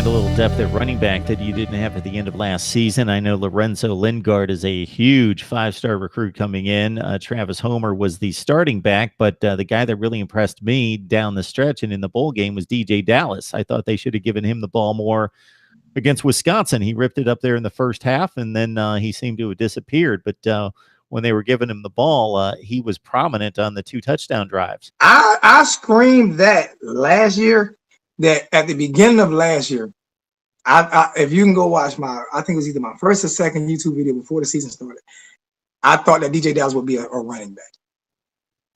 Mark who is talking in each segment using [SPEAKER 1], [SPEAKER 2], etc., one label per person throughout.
[SPEAKER 1] find a little depth at running back that you didn't have at the end of last season. I know Lorenzo Lingard is a huge five-star recruit coming in. Travis Homer was the starting back, but the guy that really impressed me down the stretch and in the bowl game was DJ Dallas. I thought they should have given him the ball more against Wisconsin. He ripped it up there in the first half, and then he seemed to have disappeared. But when they were giving him the ball, he was prominent on the 2 touchdown drives.
[SPEAKER 2] I screamed that last year. That at the beginning of last year, if you can go watch I think it was either my first or second YouTube video before the season started, I thought that DJ Dallas would be a running back.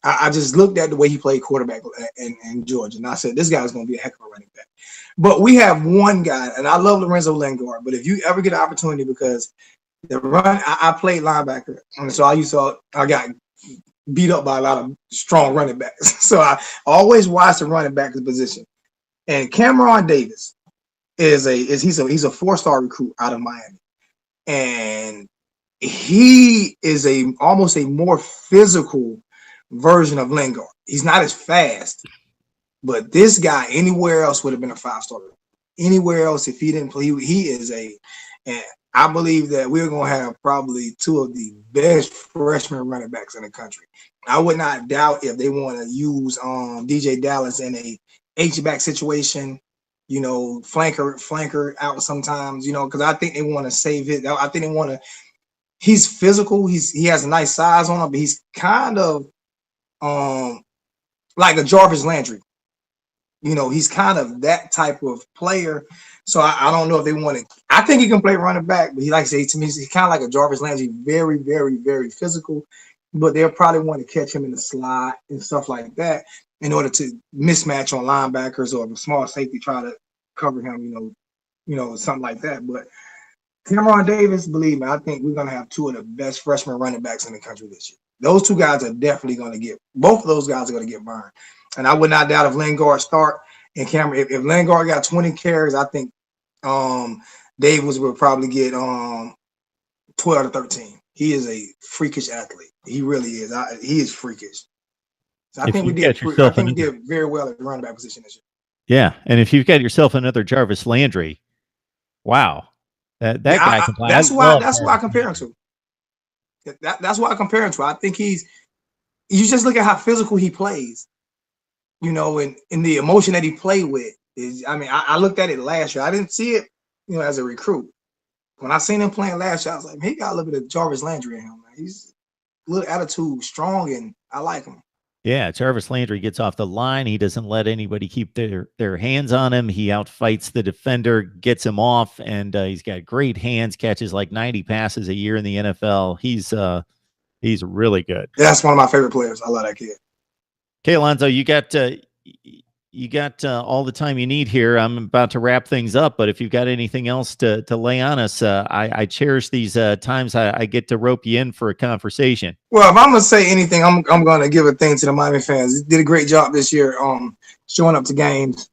[SPEAKER 2] I just looked at the way he played quarterback in Georgia, and I said, this guy's going to be a heck of a running back. But we have one guy, and I love Lorenzo Lingard, but if you ever get an opportunity, because the run, I played linebacker, and so I got beat up by a lot of strong running backs. So I always watched the running back position. And Cameron Davis he's a 4-star recruit out of Miami, and he is almost a more physical version of Lingard. He's not as fast, but this guy anywhere else would have been a 5-star. Anywhere else, if he didn't play, he is and I believe that we're going to have probably 2 of the best freshman running backs in the country. I would not doubt if they want to use DJ Dallas in a H-back situation, flanker out sometimes, because I think they want to save it. I think they want to. He's physical. He has a nice size on him, but he's kind of like a Jarvis Landry. He's kind of that type of player. So I don't know if they want to. I think he can play running back, but he likes to say to me, he's kind of like a Jarvis Landry, very, very, very physical. But they'll probably want to catch him in the slot and stuff like that in order to mismatch on linebackers or a small safety, try to cover him, something like that. But Cameron Davis, believe me, I think we're going to have 2 of the best freshman running backs in the country this year. Those 2 guys are definitely going to both of those guys are going to get burned. And I would not doubt if Lingard start and Cameron, if Lingard got 20 carries, I think Davis will probably get 12 to 13. He is a freakish athlete. He really is. He is freakish. So I think we did very well at the running back position this year.
[SPEAKER 1] Yeah, and if you've got yourself another Jarvis Landry, wow, that guy can play.
[SPEAKER 2] That's why I compare him to. That's why I compare him to. I think you just look at how physical he plays, and the emotion that he played with is. I mean, I looked at it last year. I didn't see it, as a recruit. When I seen him playing last year, I was like, he got a little bit of Jarvis Landry in him. Man. He's a little attitude, strong, and I like him.
[SPEAKER 1] Yeah, Jarvis Landry gets off the line. He doesn't let anybody keep their hands on him. He outfights the defender, gets him off, and he's got great hands, catches like 90 passes a year in the NFL. He's really good.
[SPEAKER 2] That's one of my favorite players. I love that kid.
[SPEAKER 1] Okay, Alonzo, you got all the time you need here. I'm about to wrap things up, but if you've got anything else to lay on us, I cherish these times I get to rope you in for a conversation.
[SPEAKER 2] Well, if I'm going to say anything, I'm going to give a thing to the Miami fans. They did a great job this year showing up to games.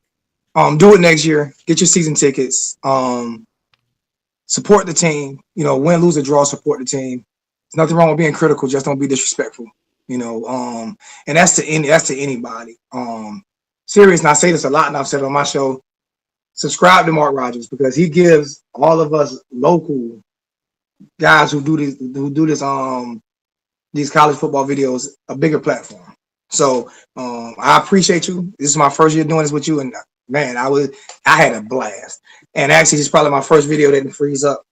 [SPEAKER 2] Do it next year. Get your season tickets. Support the team. Win, lose, or draw, support the team. There's nothing wrong with being critical. Just don't be disrespectful. And that's to anybody. Serious, and I say this a lot, and I've said it on my show. Subscribe to Mark Rogers because he gives all of us local guys who do these college football videos a bigger platform. So I appreciate you. This is my first year doing this with you, and man, I had a blast. And actually, it's probably my first video that didn't freeze up.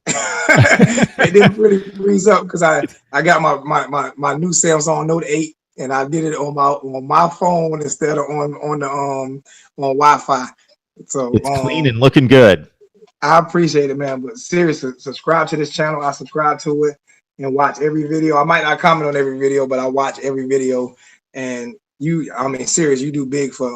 [SPEAKER 2] It didn't really freeze up because I got my new Samsung Note 8. And I did it on my phone instead of on Wi-Fi. So
[SPEAKER 1] it's clean and looking good.
[SPEAKER 2] I appreciate it, man. But seriously, subscribe to this channel. I subscribe to it and watch every video. I might not comment on every video, but I watch every video. And serious, you do big for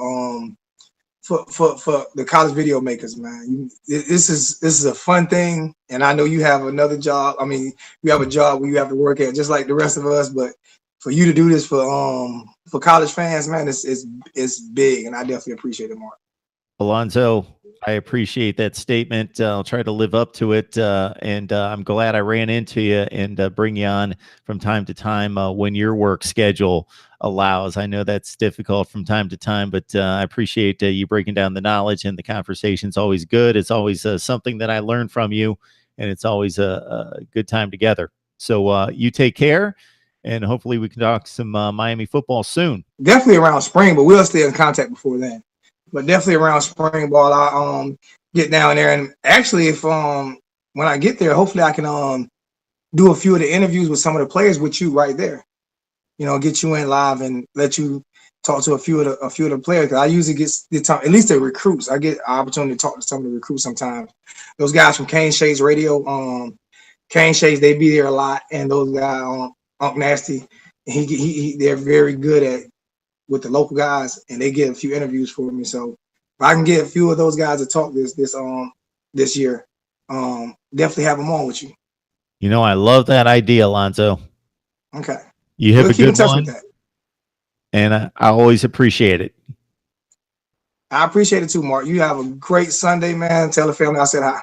[SPEAKER 2] the college video makers, man. This is a fun thing, and I know you have another job. I mean, you have a job where you have to work at just like the rest of us, but for you to do this for college fans, man, it's big, and I definitely appreciate it, Mark.
[SPEAKER 1] Alonzo, I appreciate that statement. I'll try to live up to it. And I'm glad I ran into you and bring you on from time to time when your work schedule allows. I know that's difficult from time to time, but I appreciate you breaking down the knowledge, and the conversation's always good. It's always something that I learn from you, and it's always a good time together. So you take care, and hopefully we can talk some Miami football soon.
[SPEAKER 2] Definitely around spring, but we'll stay in contact before then. But definitely around spring ball, I get down there, and actually, if when I get there, hopefully I can do a few of the interviews with some of the players with you right there. You know, get you in live and let you talk to a few of the players. Cause I usually get the time, at least the recruits. I get an opportunity to talk to some of the recruits sometimes. Those guys from Kane Shades Radio, Kane Shades, they be there a lot, and those guys, Unc Nasty, they're very good at with the local guys, and they get a few interviews for me. So if I can get a few of those guys to talk this year, definitely have them on with you.
[SPEAKER 1] You know, I love that idea, Alonzo.
[SPEAKER 2] Okay.
[SPEAKER 1] You have
[SPEAKER 2] We'll
[SPEAKER 1] a
[SPEAKER 2] keep in
[SPEAKER 1] good
[SPEAKER 2] touch
[SPEAKER 1] one,
[SPEAKER 2] with that.
[SPEAKER 1] and I always appreciate it.
[SPEAKER 2] I appreciate it too, Mark. You have a great Sunday, man. Tell the family I said hi.